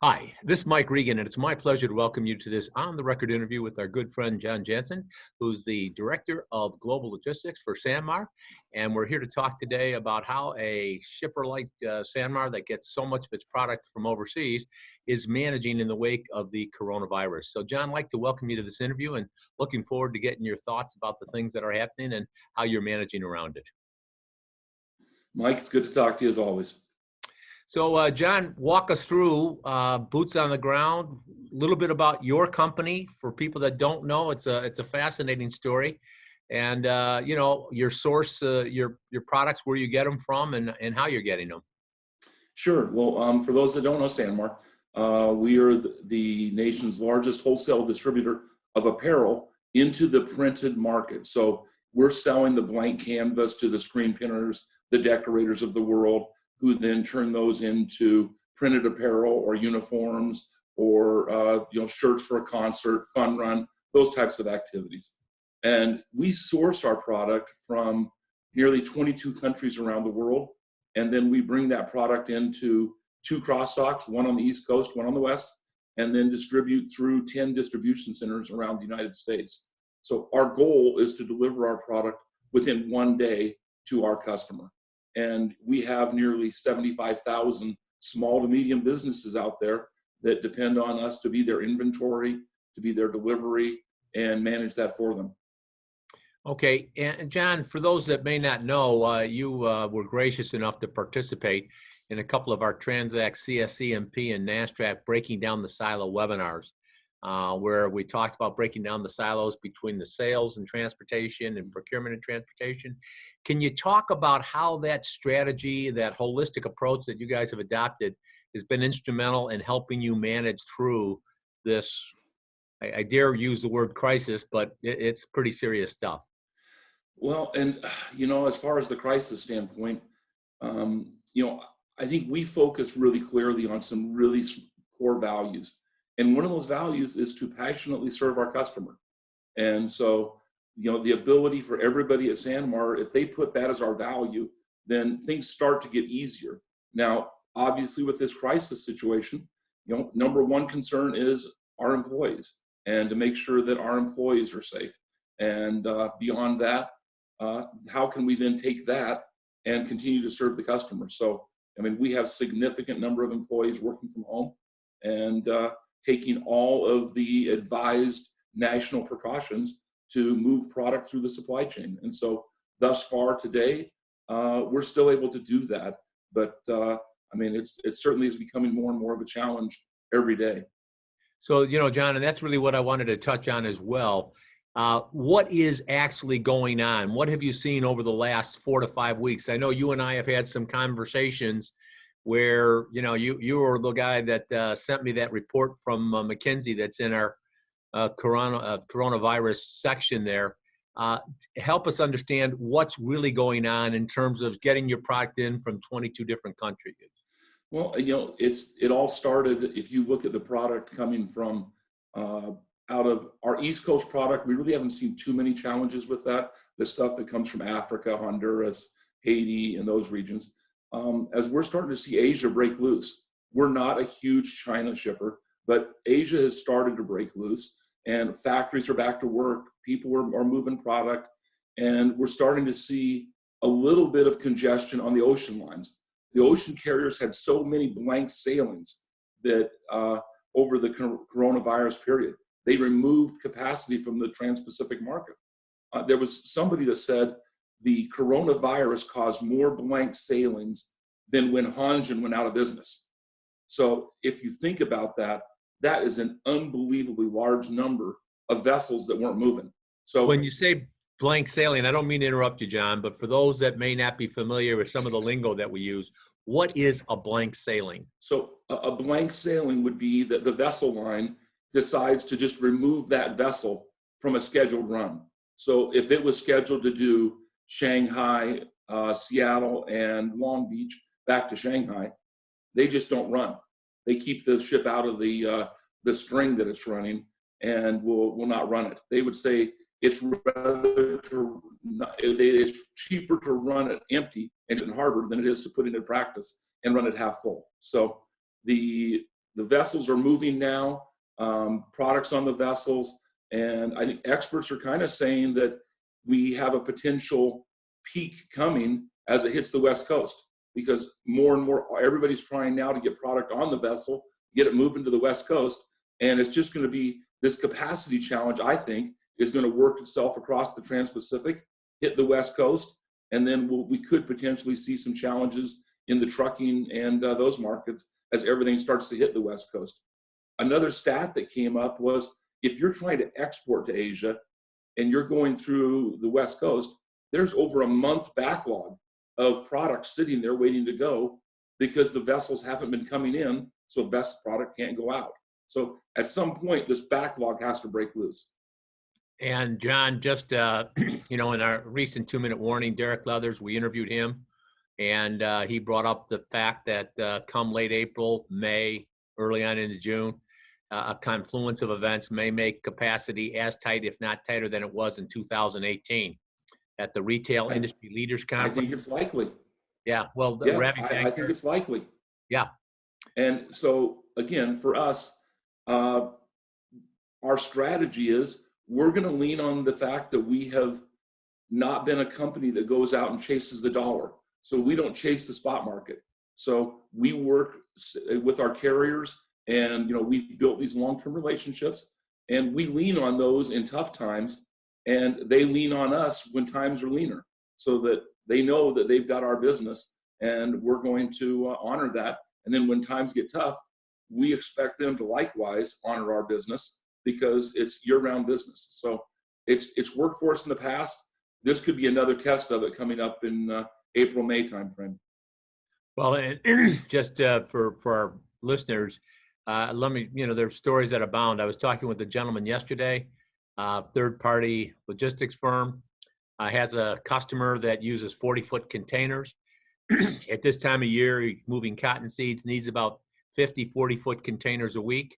Hi, this is Mike Regan, and it's my pleasure to welcome you to this on-the-record interview with our good friend John Jansen, who's the Director of Global Logistics for Sanmar. And we're here to talk today about how a shipper like Sanmar that gets so much of its product from overseas is managing in the wake of the coronavirus. So, John, I'd like to welcome you to this interview and looking forward to getting your thoughts about the things that are happening and how you're managing around it. Mike, it's good to talk to you as always. So, John, walk us through boots on the ground. A little bit about your company for people that don't know. It's a fascinating story, and your source, your products, where you get them from, and how you're getting them. Sure. Well, for those that don't know Sanmar, we are the nation's largest wholesale distributor of apparel into the printed market. So we're selling the blank canvas to the screen printers, the decorators of the world, who then turn those into printed apparel or uniforms or shirts for a concert, fun run, those types of activities. And we source our product from nearly 22 countries around the world. And then we bring that product into two cross docks, one on the East Coast, one on the West, and then distribute through 10 distribution centers around the United States. So our goal is to deliver our product within one day to our customer. And we have nearly 75,000 small to medium businesses out there that depend on us to be their inventory, to be their delivery, and manage that for them. Okay, and John, for those that may not know, you were gracious enough to participate in a couple of our Transact CSCMP and NASDAQ Breaking Down the Silo webinars, where we talked about breaking down the silos between the sales and transportation and procurement and transportation. Can you talk about how that strategy, that holistic approach that you guys have adopted, has been instrumental in helping you manage through this, I dare use the word crisis, but it's pretty serious stuff? Well, and as far as the crisis standpoint, um, you know, I think we focus really clearly on some really core values. And one of those values is to passionately serve our customer. And so, the ability for everybody at Sanmar, if they put that as our value, then things start to get easier. Now, obviously, with this crisis situation, number one concern is our employees and to make sure that our employees are safe. And beyond that, how can we then take that and continue to serve the customer? So, we have significant number of employees working from home and taking all of the advised national precautions to move product through the supply chain. And so thus far today, we're still able to do that. But it certainly is becoming more and more of a challenge every day. So, John, and that's really what I wanted to touch on as well. What is actually going on? What have you seen over the last 4 to 5 weeks? I know you and I have had some conversations where, you were the guy that sent me that report from McKinsey that's in our coronavirus section there. Help us understand what's really going on in terms of getting your product in from 22 different countries. Well, it all started, if you look at the product coming from out of our East Coast product, we really haven't seen too many challenges with that. The stuff that comes from Africa, Honduras, Haiti, and those regions. As we're starting to see Asia break loose, we're not a huge China shipper, but Asia has started to break loose and factories are back to work. People are moving product, and we're starting to see a little bit of congestion on the ocean lines. The ocean carriers had so many blank sailings that over the coronavirus period, they removed capacity from the Trans-Pacific market. There was somebody that said the coronavirus caused more blank sailings than when Hanjin went out of business. So if you think about that, that is an unbelievably large number of vessels that weren't moving. So when you say blank sailing, I don't mean to interrupt you, John, but for those that may not be familiar with some of the lingo that we use, what is a blank sailing? So a blank sailing would be that the vessel line decides to just remove that vessel from a scheduled run. So if it was scheduled to do Shanghai, Seattle, and Long Beach back to Shanghai, they just don't run. They keep the ship out of the string that it's running and will not run it. They would say it's cheaper to run it empty and in harbor than it is to put it into practice and run it half full. So the the vessels are moving now, products on the vessels, and I think experts are kind of saying that we have a potential peak coming as it hits the West Coast, because more and more, everybody's trying now to get product on the vessel, get it moving to the West Coast, and it's just going to be this capacity challenge, I think, is going to work itself across the Trans-Pacific, hit the West Coast, and then we could potentially see some challenges in the trucking and those markets as everything starts to hit the West Coast. Another stat that came up was if you're trying to export to Asia and you're going through the West Coast, there's over a month backlog of products sitting there waiting to go because the vessels haven't been coming in, so vessel product can't go out. So at some point, this backlog has to break loose. And John, just, in our recent 2-minute warning, Derek Leathers, we interviewed him, and he brought up the fact that come late April, May, early on into June, a confluence of events may make capacity as tight, if not tighter than it was in 2018 at the Retail Industry Leaders Conference. I think it's likely. Yeah, well, I think it's likely. Yeah. And so, again, for us, our strategy is we're going to lean on the fact that we have not been a company that goes out and chases the dollar. So we don't chase the spot market. So we work with our carriers, and we've built these long-term relationships, and we lean on those in tough times, and they lean on us when times are leaner, so that they know that they've got our business, and we're going to honor that. And then when times get tough, we expect them to likewise honor our business, because it's year-round business. So it's worked for us in the past. This could be another test of it coming up in April, May timeframe. Well, and just for our listeners, let me, there's stories that abound. I was talking with a gentleman yesterday, third-party logistics firm, has a customer that uses 40-foot containers. At this time of year, moving cotton seeds, needs about 50 40-foot containers a week.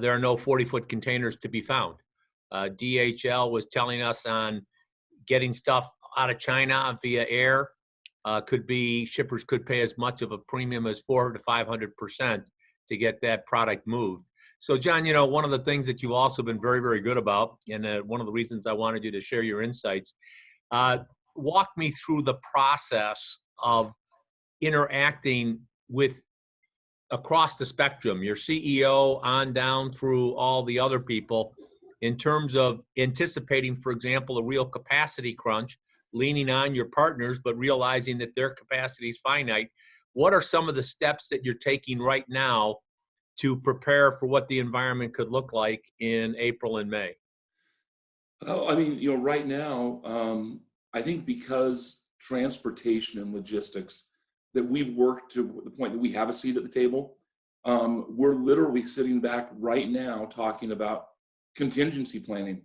There are no 40-foot containers to be found. DHL was telling us on getting stuff out of China via air, shippers could pay as much of a premium as 400 to 500% to get that product moved. So, John, one of the things that you've also been very, very good about, and one of the reasons I wanted you to share your insights, walk me through the process of interacting with across the spectrum, your CEO on down through all the other people, in terms of anticipating, for example, a real capacity crunch, leaning on your partners, but realizing that their capacity is finite. What are some of the steps that you're taking right now to prepare for what the environment could look like in April and May? Oh, I mean, right now, I think because transportation and logistics, that we've worked to the point that we have a seat at the table. We're literally sitting back right now talking about contingency planning,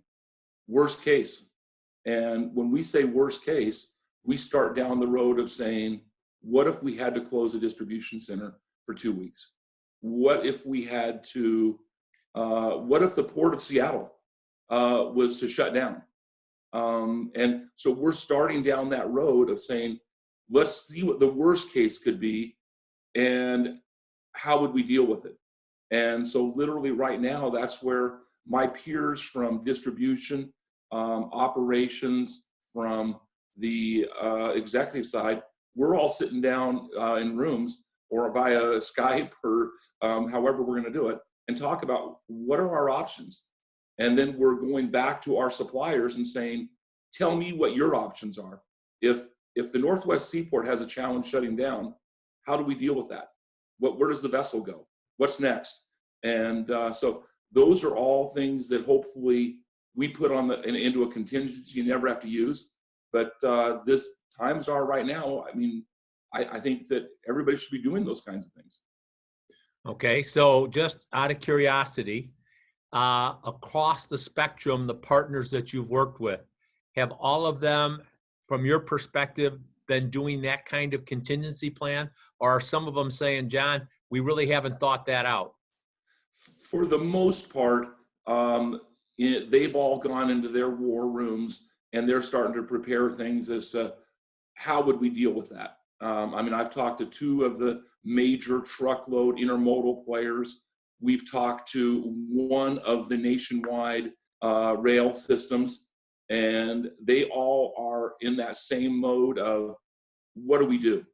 worst case. And when we say worst case, we start down the road of saying, what if we had to close a distribution center for 2 weeks? What if we had to, what if the Port of Seattle was to shut down? And so we're starting down that road of saying, let's see what the worst case could be and how would we deal with it? And so literally right now, that's where my peers from distribution, operations, from the executive side, we're all sitting down in rooms or via Skype or however we're going to do it, and talk about what are our options. And then we're going back to our suppliers and saying, tell me what your options are. If the Northwest Seaport has a challenge shutting down, how do we deal with that? Where does the vessel go? What's next? And so those are all things that hopefully we put on into a contingency you never have to use. But this times are right now. I mean, I think that everybody should be doing those kinds of things. Okay, so just out of curiosity, across the spectrum, the partners that you've worked with, have all of them, from your perspective, been doing that kind of contingency plan? Or are some of them saying, John, we really haven't thought that out? For the most part, they've all gone into their war rooms and they're starting to prepare things as to how would we deal with that. I mean, I've talked to 2 of the major truckload intermodal players We've talked to one of the nationwide rail systems, and they all are in that same mode of what do we do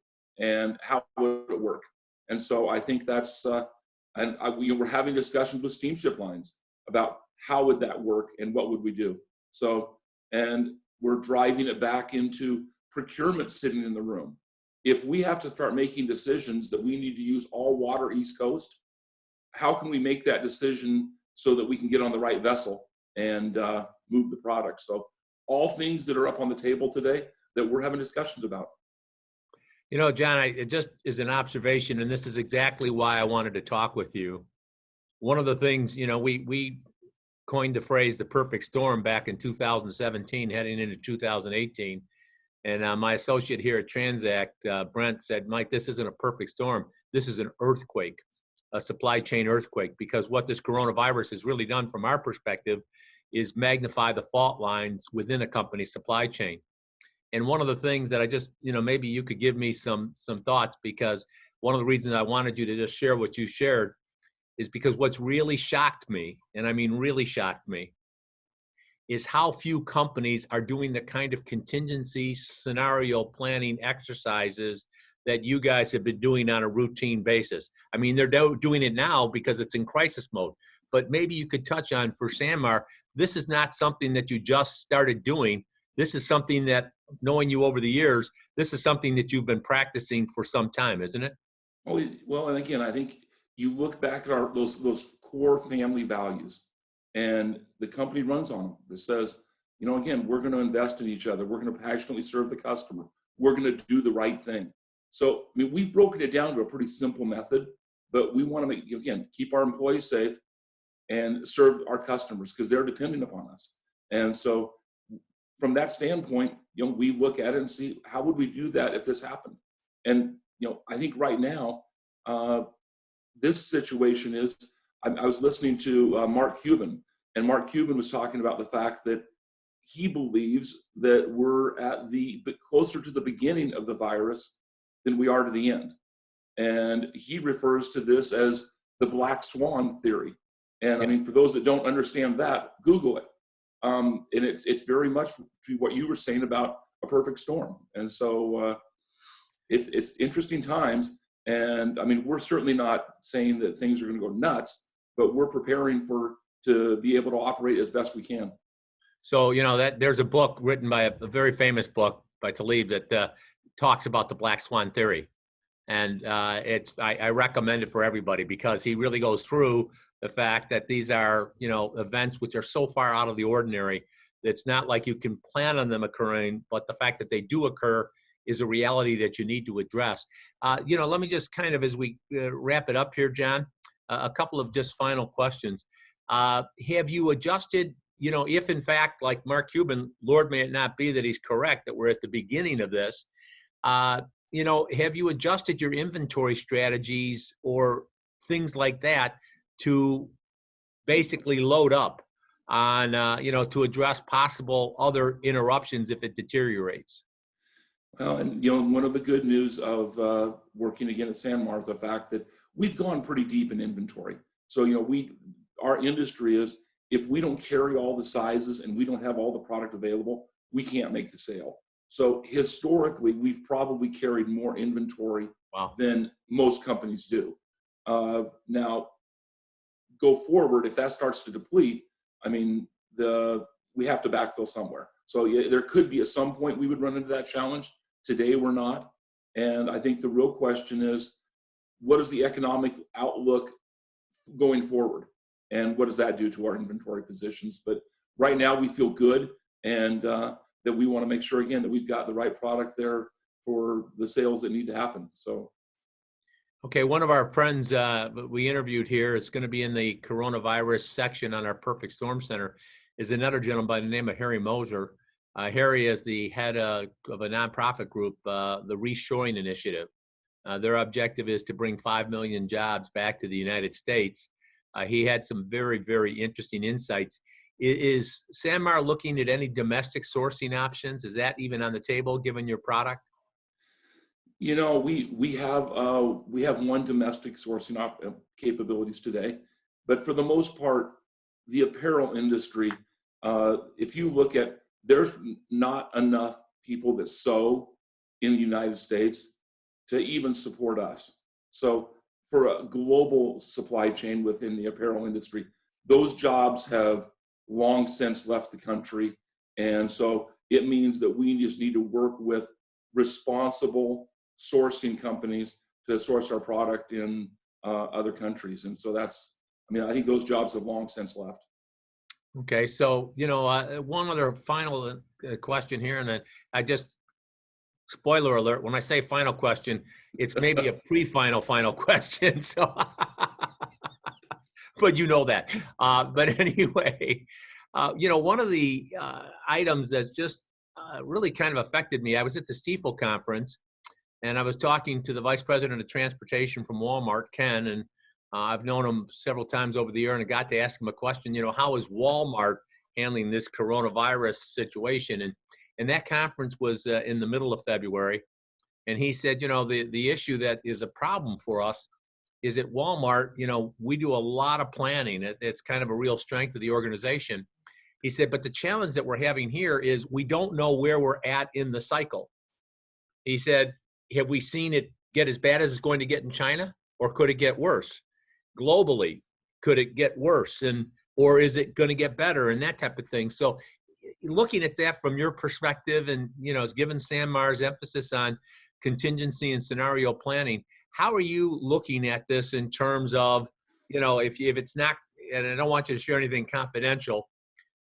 and how would it work? And so I think that's, we're having discussions with steamship lines about how would that work and what would we do? So, and we're driving it back into procurement sitting in the room. If we have to start making decisions that we need to use all water East Coast, how can we make that decision so that we can get on the right vessel and move the product? So all things that are up on the table today that we're having discussions about. You know, John, it just is an observation, and this is exactly why I wanted to talk with you. One of the things, you know, we coined the phrase the perfect storm back in 2017, heading into 2018. And my associate here at Transact, Brent, said, Mike, this isn't a perfect storm. This is an earthquake, a supply chain earthquake, because what this coronavirus has really done from our perspective is magnify the fault lines within a company's supply chain. And one of the things that I just, you know, maybe you could give me some thoughts, because one of the reasons I wanted you to just share what you shared is because what's really shocked me, and I mean really shocked me, is how few companies are doing the kind of contingency scenario planning exercises that you guys have been doing on a routine basis. I mean, they're doing it now because it's in crisis mode. But maybe you could touch on, for Sanmar, this is not something that you just started doing. This is something that, knowing you over the years, this is something that you've been practicing for some time, isn't it? Oh, well, and again, I think you look back at those core family values, and the company runs on them. That says, you know, again, we're going to invest in each other. We're going to passionately serve the customer. We're going to do the right thing. So, I mean, we've broken it down to a pretty simple method, but we want to make, again, keep our employees safe and serve our customers because they're dependent upon us. And so, from that standpoint, you know, we look at it and see how would we do that if this happened. And you know, I think right now, this situation is, I was listening to Mark Cuban, and Mark Cuban was talking about the fact that he believes that we're at closer to the beginning of the virus than we are to the end. And he refers to this as the black swan theory. And I mean, for those that don't understand that, Google it. And it's very much to what you were saying about a perfect storm. And so it's interesting times. And I mean, we're certainly not saying that things are going to go nuts, but we're preparing to be able to operate as best we can. So, you know, that there's a book written by a very famous book by Talib that talks about the black swan theory. And I recommend it for everybody because he really goes through the fact that these are, you know, events which are so far out of the ordinary. It's not like you can plan on them occurring, but the fact that they do occur is a reality that you need to address. You know, let me just kind of, as we wrap it up here, John, a couple of just final questions. Have you adjusted, you know, if in fact, like Mark Cuban, Lord may it not be that he's correct, that we're at the beginning of this, you know, have you adjusted your inventory strategies or things like that to basically load up on, you know, to address possible other interruptions if it deteriorates? Well, and you know, one of the good news of working again at Sanmar is the fact that we've gone pretty deep in inventory. So, you know, our industry is, if we don't carry all the sizes and we don't have all the product available, we can't make the sale. So historically, we've probably carried more inventory than most companies do. Now, go forward, if that starts to deplete, I mean, we have to backfill somewhere. So yeah, there could be at some point we would run into that challenge. Today, we're not. And I think the real question is, what is the economic outlook going forward? And what does that do to our inventory positions? But right now, we feel good, and that we want to make sure, again, that we've got the right product there for the sales that need to happen. So. Okay, one of our friends we interviewed here, is going to be in the coronavirus section on our Perfect Storm Center, is another gentleman by the name of Harry Moser. Harry is the head of a nonprofit group, the Reshoring Initiative. Their objective is to bring 5 million jobs back to the United States. He had some very, very interesting insights. Is Sanmar looking at any domestic sourcing options? Is that even on the table given your product? You know, we have one domestic sourcing capabilities today, But for the most part, the apparel industry, if you look at, there's not enough people that sew in the United States to even support us. So for a global supply chain within the apparel industry, those jobs have long since left the country. And so it means that we just need to work with responsible sourcing companies to source our product in other countries. And so that's, I mean, I think those jobs have long since left. Okay, so one other final question here, and then I just spoiler alert. When I say final question, it's maybe a final question. So, but you know that. But anyway, one of the items that's just really kind of affected me. I was at the Stiefel conference, and I was talking to the vice president of transportation from Walmart, Ken, and I've known him several times over the year, and I got to ask him a question. How is Walmart handling this coronavirus situation? And that conference was in the middle of February, and he said, the issue that is a problem for us is at Walmart. We do a lot of planning. It's kind of a real strength of the organization. He said, but the challenge that we're having here is we don't know where we're at in the cycle. He said, have we seen it get as bad as it's going to get in China, or could it get worse? Globally, could it get worse, or is it going to get better, and that type of thing? So looking at that from your perspective, and given SanMar's emphasis on contingency and scenario planning, how are you looking at this in terms of, if it's not, and I don't want you to share anything confidential,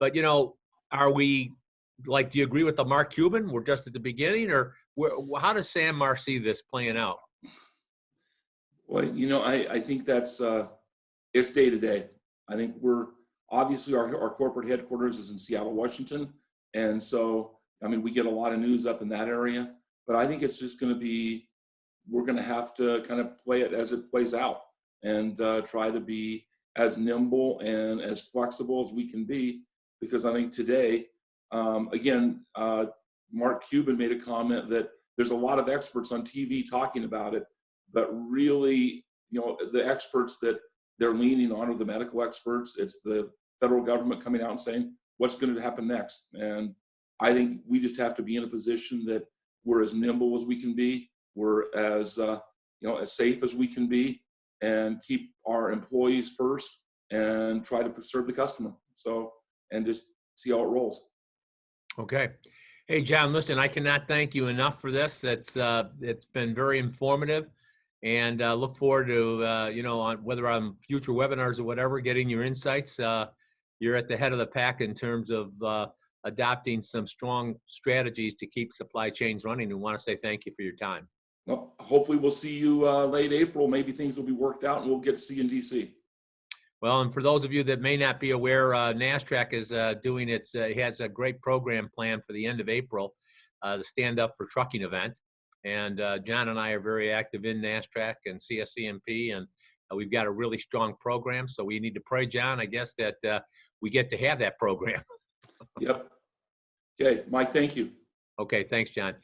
but are we, like, do you agree with the Mark Cuban? We're just at the beginning, or how does SanMar see this playing out? Well, I think that's, it's day to day. I think we're, obviously our corporate headquarters is in Seattle, Washington. And so, I mean, we get a lot of news up in that area, but I think it's just going to be, we're going to have to kind of play it as it plays out, and try to be as nimble and as flexible as we can be. Because I think today, again, Mark Cuban made a comment that there's a lot of experts on TV talking about it, but really, the experts that they're leaning on are the medical experts. It's the federal government coming out and saying what's going to happen next. And I think we just have to be in a position that we're as nimble as we can be, we're as as safe as we can be, and keep our employees first and try to serve the customer. So, and just see how it rolls. Okay. Hey, John, listen, I cannot thank you enough for this. It's been very informative, and look forward to, on whether on future webinars or whatever, getting your insights. You're at the head of the pack in terms of adopting some strong strategies to keep supply chains running, and want to say thank you for your time. Well, hopefully we'll see you late April. Maybe things will be worked out and we'll get to see you in DC. Well, and for those of you that may not be aware, NASTRAC is doing it has a great program planned for the end of April, the Stand Up for Trucking event. And John and I are very active in NASTRAC and CSCMP, and we've got a really strong program. So we need to pray, John, I guess, that we get to have that program. Yep. Okay, Mike, thank you. Okay, thanks, John.